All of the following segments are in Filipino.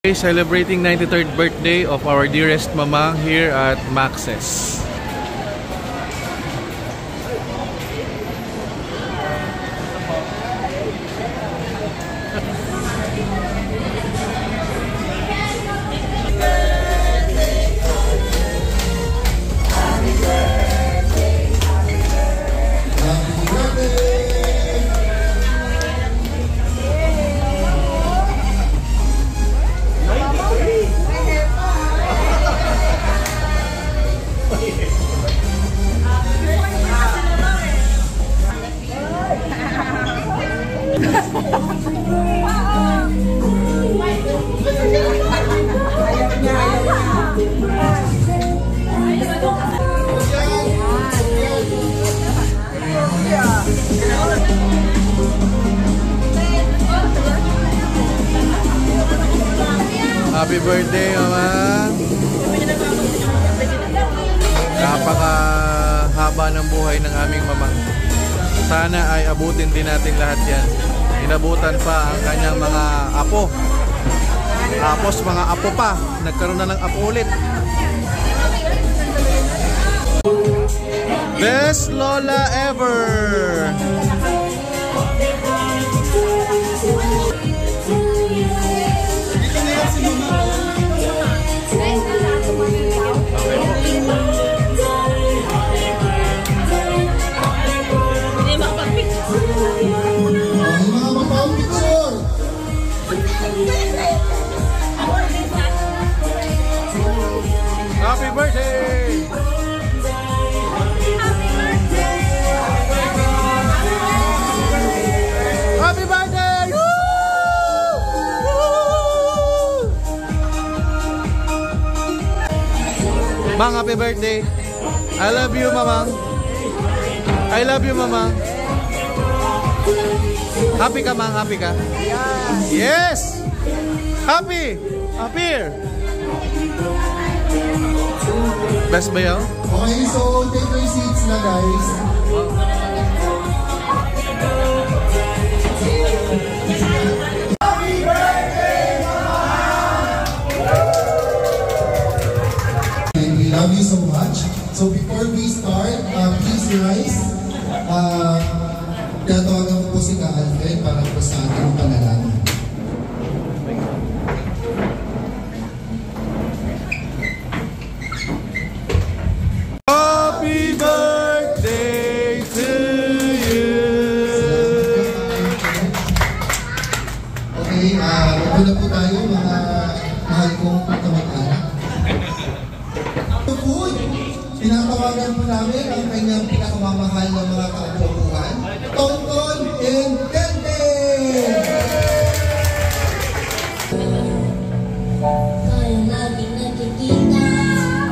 Celebrating 93rd birthday of our dearest mama here at Max's. Happy birthday, Mama! Napakahaba ng buhay ng aming mamang. Sana ay abutin din natin lahat yan. Inabutan pa ang kanyang mga apo. Tapos mga apo pa. Nagkaroon na ng apo ulit. Best Lola ever! Happy birthday! Happy birthday! Woo! Mang, happy birthday! I love you, Mamang. I love you, Mamang. Happy ka, Mang? Happy ka? Yes! Happy! Happy! Best ba yun? Okay, so take your seats na, guys. Happy birthday, Mama! And we love you so much. So before we start, please rise. Tatawagan ko po si Ka Alfred para po sa ating panalangin. Happy birthday to you! Okay, magpula po tayo mga mahal kong kamag-anak. Ito po, tinatawagan po namin ang kanyang pinakamamahal na mga kaupuan, Tonton and Dende! Kaya laging nakikita,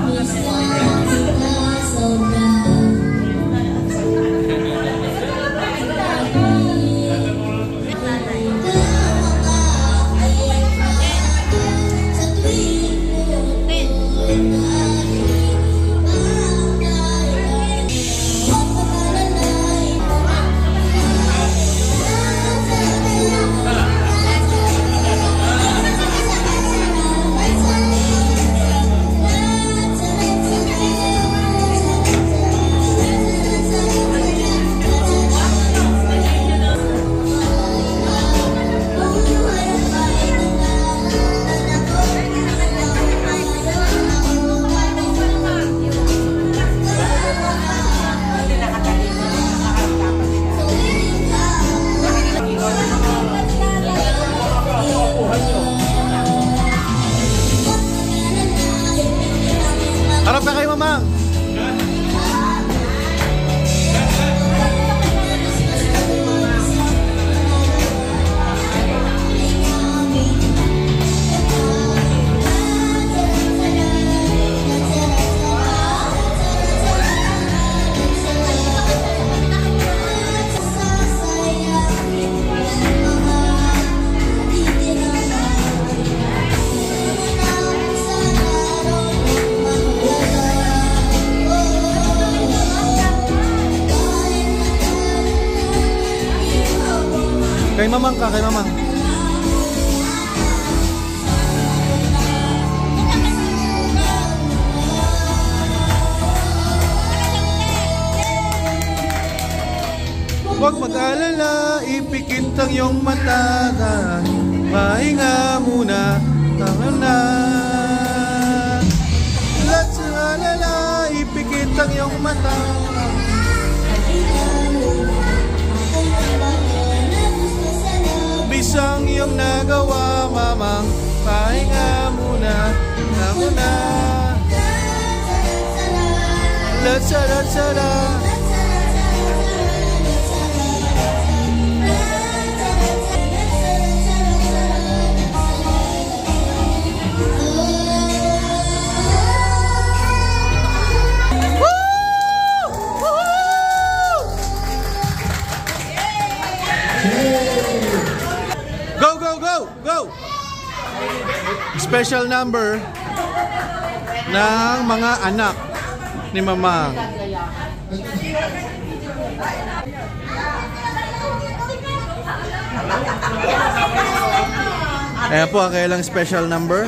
minsan kita sobrang sa tuwing Harap na kayo, Mamang! Kay Mamang ka, kay Mamang. ipikit ang iyong mata. Pahinga muna, tama na. La-la-la, ipikit ang iyong mata. Bisang iyong nagawa, mamang. Pahinga muna, tama na. La-la-la-la. Go! Special number ng mga anak ni Mamang. Ayan po ang kailang special number.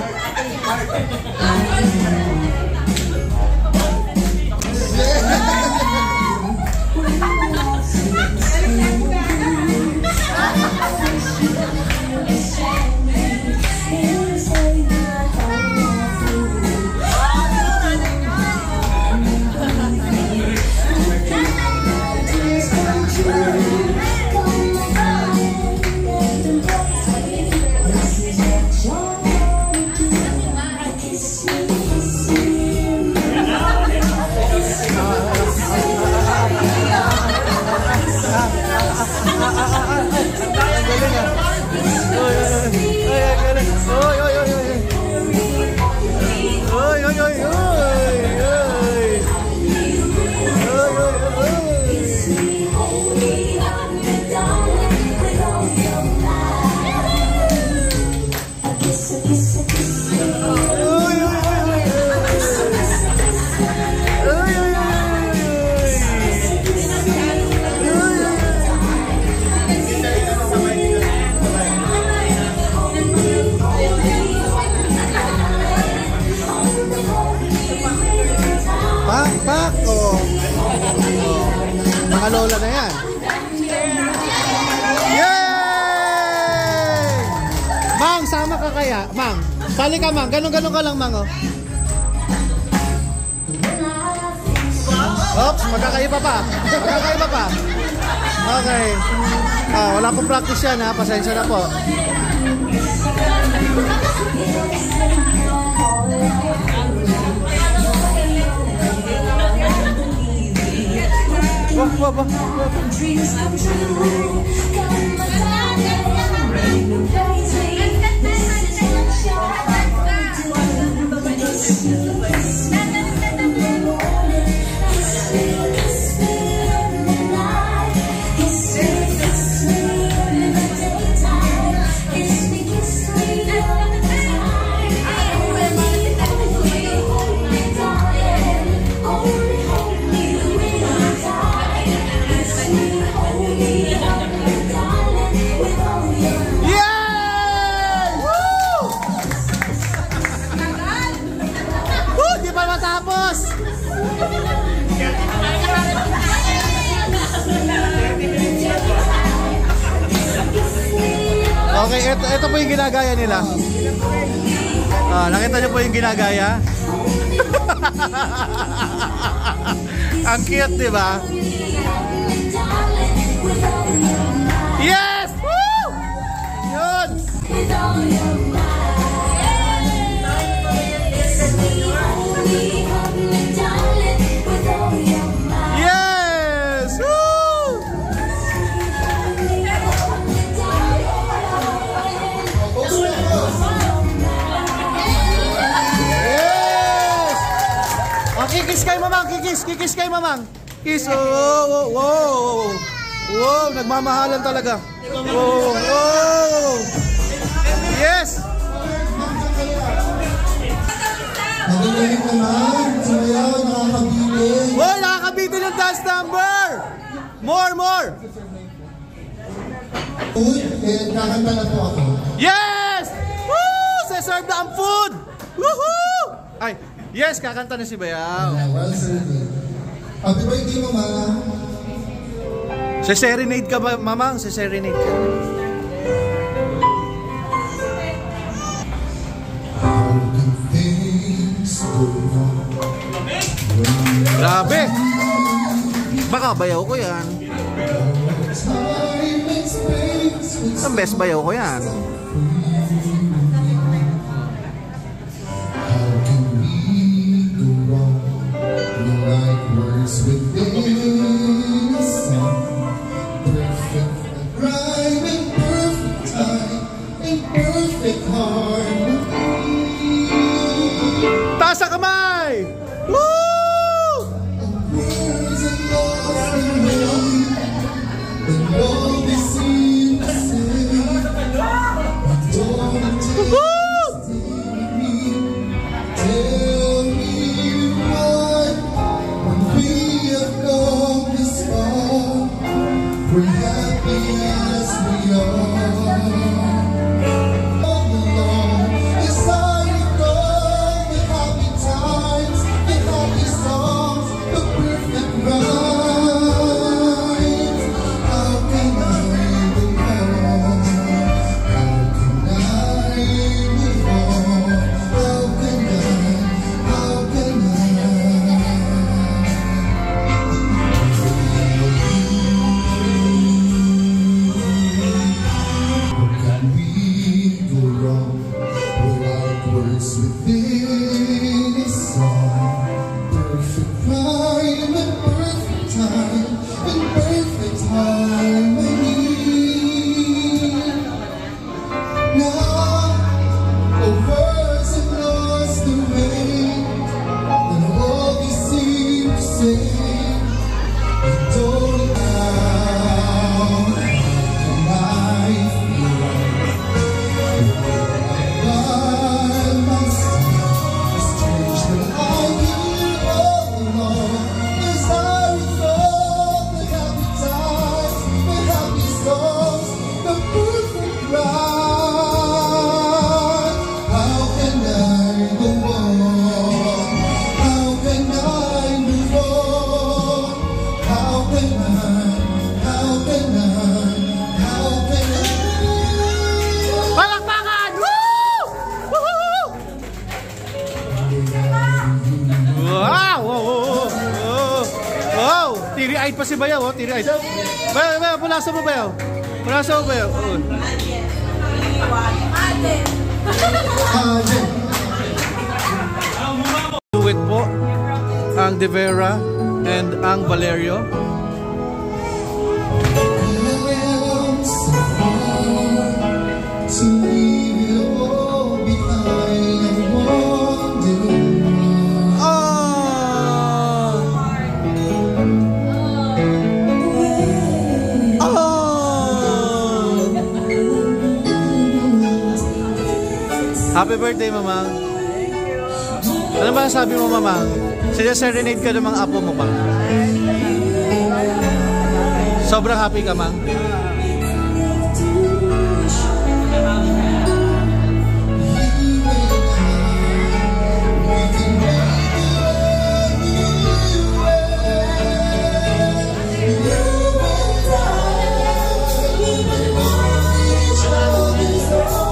Mga lola na yan. Yay! Mang, sama ka kaya? Mang, sali ka Mang. Ganun-ganun ka lang Mang, oh. Oops, magkakaiba pa. Magkakaiba pa. Okay. Wala pong practice yan ha. Pasensya na po. Wah. Okay, ito po yung ginagaya nila. Nakita niyo po yung ginagaya? Ang cute, di ba? Yes! Woo! Yun! Yes! Woo! Kikis kay Mamang, kikis kay Mamang. Kiss, oh, wow. Wow, nagmamahalan talaga. Wow. Yes. Nagagaling naman, sayaw, nakakabitin. Wow, nakakabitin yung dance number. More. Food, kakanta na po ako. Yes! Woo! Serve na ang food. Woohoo! Ay, yes, kakanta na si Bayaw. Well served. Happy birthday, Mama. Se-serenade ka ba, mamang? Se-serenade ka. Grabe! Baka bayaw ko yan. Ang best bayaw ko yan. Taas ang kamay! Woo! We're happy as we are. All along, yes, I recall the happy times, the happy songs, the perfect rhymes. How can I move on? How can I move on? How can I? How can I? Can we go wrong without words within a song? Perfect rhyme and perfect time and perfect harmony. Now our words have lost the way, and all we seem to say, we don't know. Life Palakpakan! Woo! Woohoo! Wow! Wow! Wow! Wow! Tiri-eyed pa si Bayaw, oh. Tiri-eyed. Bayaw, Bayaw, punasan mo, Bayaw. Punasan mo, Bayaw. Oh. Duet po ang De Vera and ang Valerio. to leave it all behind and wander. Happy birthday, Mamang. Ano ba sabi mo, Mamang? Serenade ka ng mga apo mo ba? Sobrang happy ka, Mang?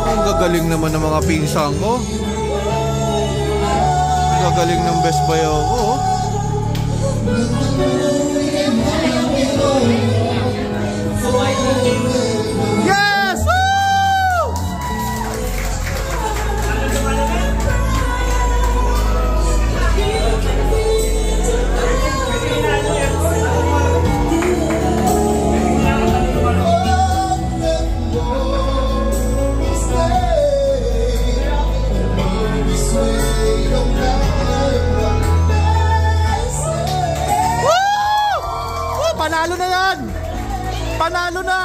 Ang gagaling naman ng mga pinsang ko. Ang gagaling ng best bayaw ko. Yes! Woo! Panalo na yan! Panalo na!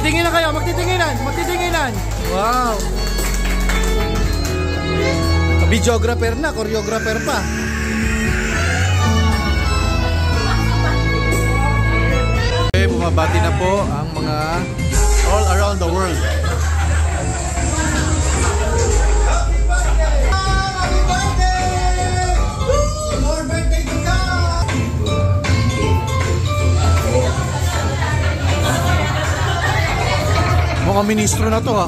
Magtitinginan kayo, magtitinginan. Wow. Videographer na, choreographer pa. Okay, bumabati na po ang mga all around the world. Mga ministro na to, ha.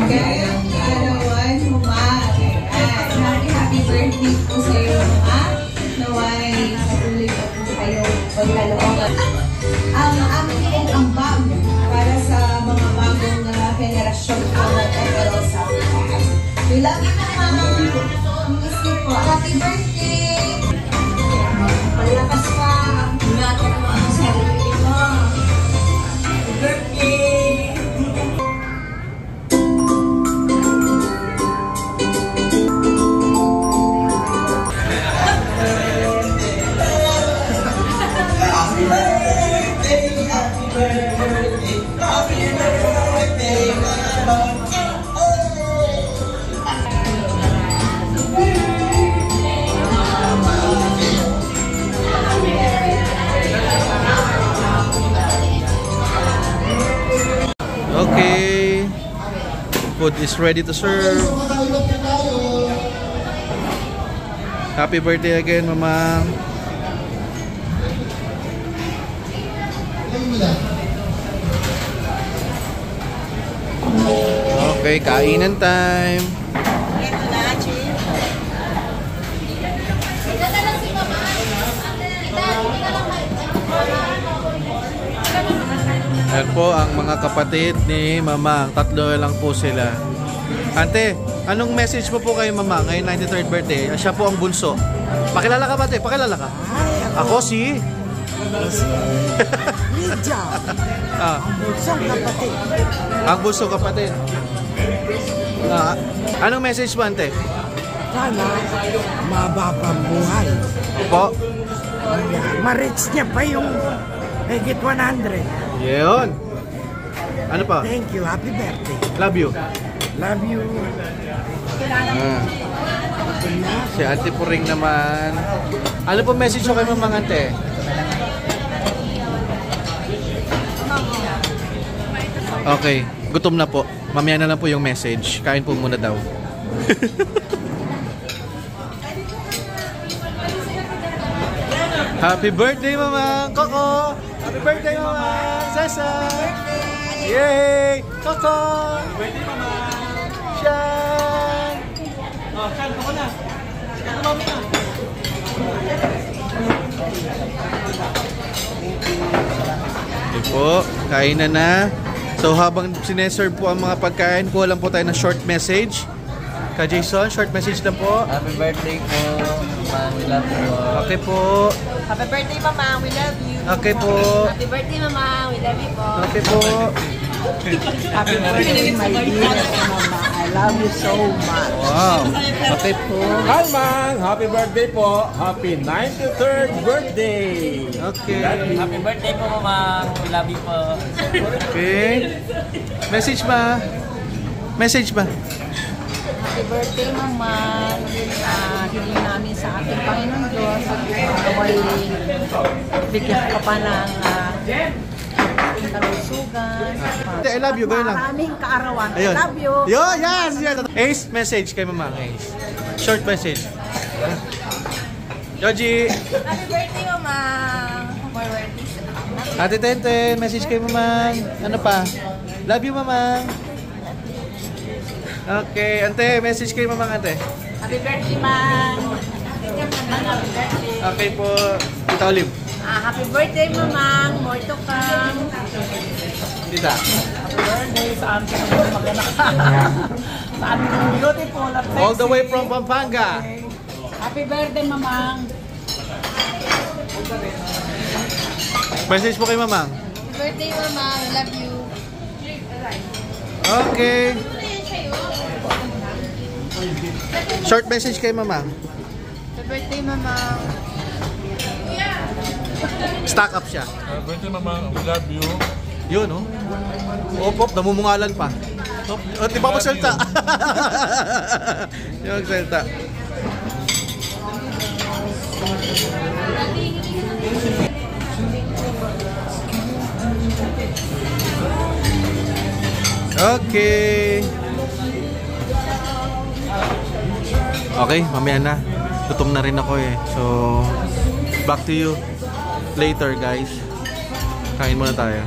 Kayang kaarawan mo, ma. Happy birthday po sa iyo, ma. Naway, patuloy pa po kayo paglalooban. Ang aming pong ambag para sa mga bagong henerasyon po na pero sa we love you, mama. Miss you po. Happy birthday! Palakas pa. Ingatan mo ang sarili mo. Happy birthday! Okay. Food is ready to serve. Happy birthday again, Mama. Okay, kainan time. Yan po ang mga kapatid ni Mamang. Tatlo lang po sila. Ante, anong message mo po kay Mamang ngayon 93rd birthday? Siya po ang bunso. Pakilala ka ba, ate? Pakilala ka. Ako si... Lydia. Ah. Ang bunsong kapatid. Ang bunsong kapatid. Anong message mo, ante? Sana mababang buhay. Opo. Ma-reach niya pa yung higit 100. Yun. Ano pa? Thank you. Happy birthday. Love you. Love you. Si Ate Puring naman. Ano po message mo kay Mamang, ante? Okay. Gutom na po. Mamaya na lang po yung message. Kain po muna daw. Happy birthday, Mamang! Coco! Happy birthday, Mamang! Cesar! Yay! Coco! Happy birthday, Mamang! Shan! Oh, Shan, ako na! Ako na! Okay po, kainan na. So habang sineserve po ang mga pagkain, kuha lang po tayo ng short message. Ka Jason, short message lang po. Happy birthday po, Mama. We love you. Okay po. Happy birthday, Mama. We love you. Okay po. Happy birthday, Mama. We love you po. Okay po. Happy birthday, my dear Mama. I love you so much. Wow. Okay po. Hi, Mang! Happy birthday po! Happy 93rd birthday! Okay. Happy birthday po, Mama. We love you po. Okay. Message ba? Message ba? Happy birthday, Mama. Hindi namin sa ating Panginoon Diyos. Naway bigyan ka pa ng kalusugan. I love you. Gawin lang. Maraming kaarawan. I Ayun. love you. Yo, yes, yes. Ace, message kay Mama. Ace. Short message. Joji. Happy birthday, Mama. More birthday. Ate Tenten, message kay Mama. Ano pa? Love you, Mama. Okay, ante, message kay Mama, ante. Happy birthday, Ma'am. Happy birthday. Okay po, Tita Olive. Happy birthday, Mama. More to come. Tita. Happy birthday sa amin ng maganak. Sa amin ng beautiful at sexy. All the way from Pampanga. Happy birthday, Mamang. Message po kay Mama. Happy birthday, Mama. I love you. Okay. Short message kay Mama. Happy birthday, Mama. Stack up siya. Happy birthday, Mama. We love you. Yun, oh. Op, namumungalan pa. Op, di pa magsalita. Yung magsalita. Okay. Okay, mamaya na. Gutom na rin ako eh. So, back to you later, guys. Kain muna tayo.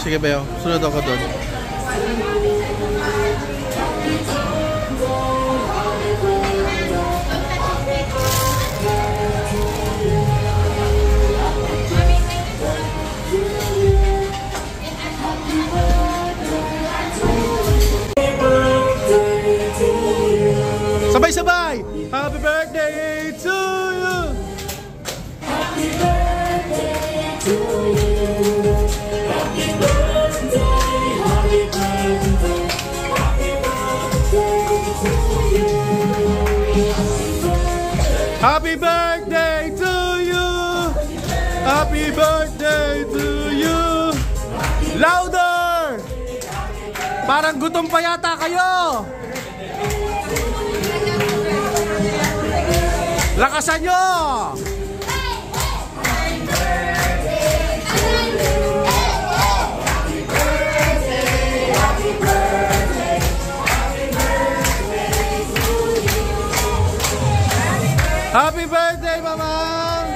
Sige Beo. Sunod ako doon. Sabay-sabay! Happy birthday to you! Happy birthday to you! Happy birthday, happy birthday, happy birthday to you! Happy birthday to you! Happy birthday to you! Louder! Parang gutom pa yata kayo! Lakasan nyo! Happy birthday, Mamang!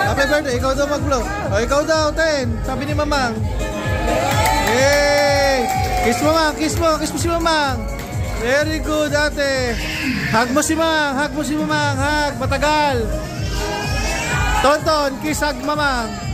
Happy birthday! Ikaw daw mag-blow. O, ikaw daw, Ten. Sabi ni Mamang. Yay! Kiss mo, Mamang. Kiss mo. Kiss mo si Mamang. Very good, ate. Hug mo si Mamang. Hug mo si Mamang. Hug. Matagal. Tonton, kiss, hug Mamang.